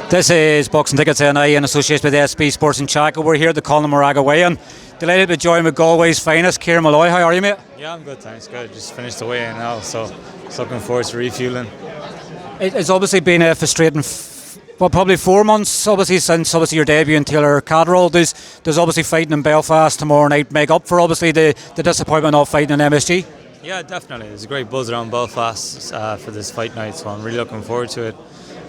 This is Boxing Tickets NI in association with SB Sports Chaco. We're here at the Conlan weigh-in. Delighted to be joined with Galway's finest, Kieran Molloy. How are you, mate? Yeah, I'm good, thanks. Good. Just finished the weigh-in now, so just looking forward to refueling. It's obviously been a frustrating, probably 4 months obviously since your debut in Taylor Catterall. There's obviously fighting in Belfast tomorrow night. Make up for obviously the disappointment of fighting in MSG. Yeah, definitely. There's a great buzz around Belfast for this fight night, so I'm really looking forward to it.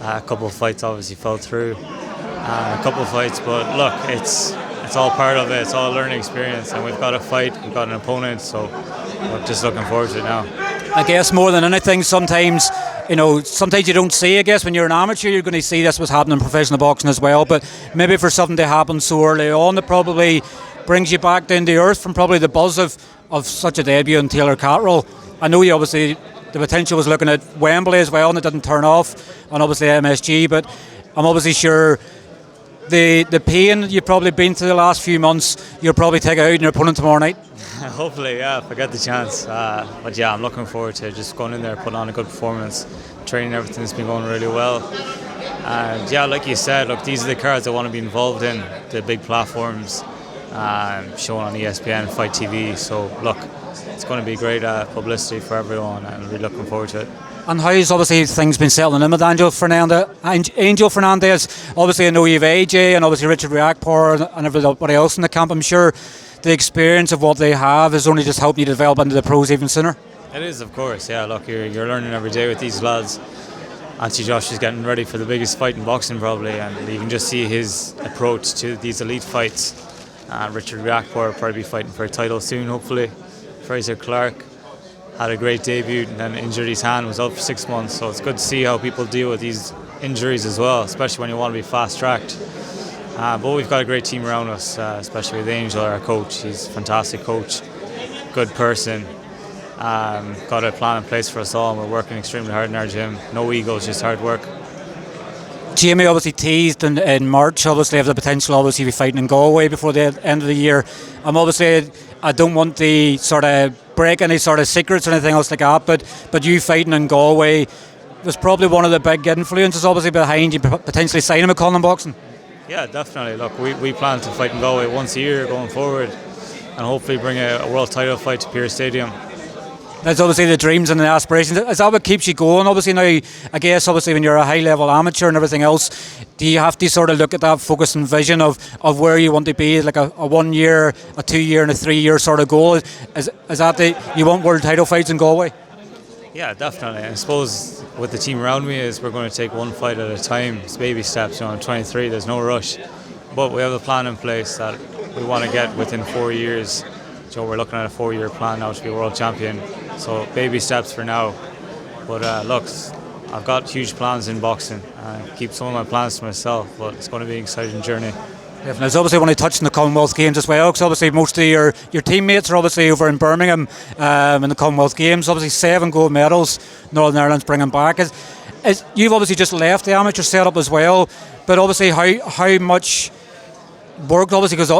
A couple of fights obviously fell through, a couple of fights, but look, it's all part of it. It's all a learning experience, and we've got a fight, we've got an opponent, so I'm just looking forward to it now. I guess more than anything, sometimes you don't see. I guess when you're an amateur, you're going to see this was happening in professional boxing as well. But maybe for something to happen so early on, it probably brings you back down to earth from probably the buzz of such a debut in Taylor Catterall. I know you obviously. The potential was looking at Wembley as well, and it didn't turn off, and obviously MSG. But I'm obviously sure the pain you've probably been through the last few months, you'll probably take it out in your opponent tomorrow night. Hopefully, yeah, if I get the chance. But yeah, I'm looking forward to just going in there, putting on a good performance, training, everything's been going really well. And yeah, like you said, look, these are the cards I want to be involved in, the big platforms, shown on ESPN, Fight TV. So look, it's going to be great publicity for everyone, and I'm really looking forward to it. And how's obviously things been settling in with Angel Fernandez? Obviously, I know you've AJ and obviously Richard Riakporhe and everybody else in the camp. I'm sure the experience of what they have has only just helped you develop into the pros even sooner. It is, of course. Yeah, look, you're learning every day with these lads. Anthony Josh is getting ready for the biggest fight in boxing probably, and you can just see his approach to these elite fights. Richard Riakporhe will probably be fighting for a title soon, hopefully. Fraser Clarke had a great debut and then injured his hand, was out for 6 months, so it's good to see how people deal with these injuries as well, especially when you want to be fast tracked. But we've got a great team around us, especially with Angel, our coach. He's a fantastic coach, good person, got a plan in place for us all, and we're working extremely hard in our gym. No egos, just hard work. Jamie obviously teased in March, obviously have the potential obviously to be fighting in Galway before the end of the year. I don't want to sort of break any sort of secrets or anything else like that, but you fighting in Galway was probably one of the big influences obviously behind you potentially signing with Conlan Boxing. Yeah, definitely. Look, we plan to fight in Galway once a year going forward, and hopefully bring a world title fight to Pearse Stadium. That's obviously the dreams and the aspirations. Is that what keeps you going? Obviously now, I guess obviously when you're a high level amateur and everything else, do you have to sort of look at that focus and vision of where you want to be, like a 1 year, a 2 year and a 3 year sort of goal? Is that you want world title fights in Galway? Yeah, definitely. I suppose with the team around me is we're going to take one fight at a time. It's baby steps. I'm 23, there's no rush. But we have a plan in place that we want to get within 4 years. So we're looking at a 4-year plan now to be world champion. So baby steps for now. But look, I've got huge plans in boxing. I keep some of my plans to myself, but it's going to be an exciting journey. Definitely. It's obviously when I touched on the Commonwealth Games as well, because obviously most of your teammates are obviously over in Birmingham in the Commonwealth Games. Obviously 7 gold medals Northern Ireland's bringing back. You've obviously just left the amateur setup as well, but obviously how much work, obviously, because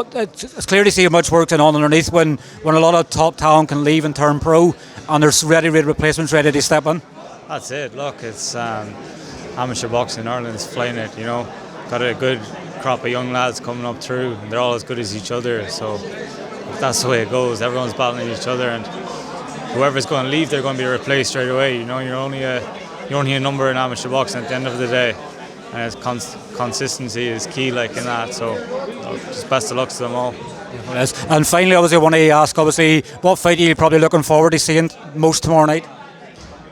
it's clear to see how much work's on underneath when a lot of top talent can leave and turn pro, and there's ready replacements ready to step in. That's it. Look, it's amateur boxing in Ireland is flying it. Got a good crop of young lads coming up through, and they're all as good as each other. So that's the way it goes. Everyone's battling each other, and whoever's going to leave, they're going to be replaced straight away. You're only a number in amateur boxing at the end of the day. And consistency is key, like in that. So, just best of luck to them all. And finally, obviously, I want to ask, obviously, what fight are you probably looking forward to seeing most tomorrow night?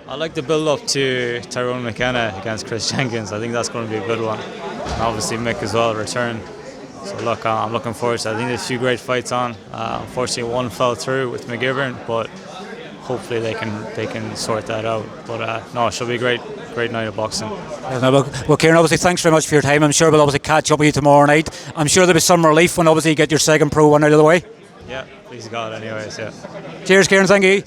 I'd like to build up to Tyrone McKenna against Chris Jenkins. I think that's going to be a good one. And obviously, Mick as well, return. So look, I'm looking forward to it. I think there's a few great fights on. Unfortunately, one fell through with McGivern, but hopefully they can sort that out. But no, it should be a great night of boxing. Well, Kieran, obviously thanks very much for your time. I'm sure we'll obviously catch up with you tomorrow night. I'm sure there'll be some relief when obviously you get your second pro one out of the way. Yeah, please God anyways, yeah. Cheers, Kieran, thank you.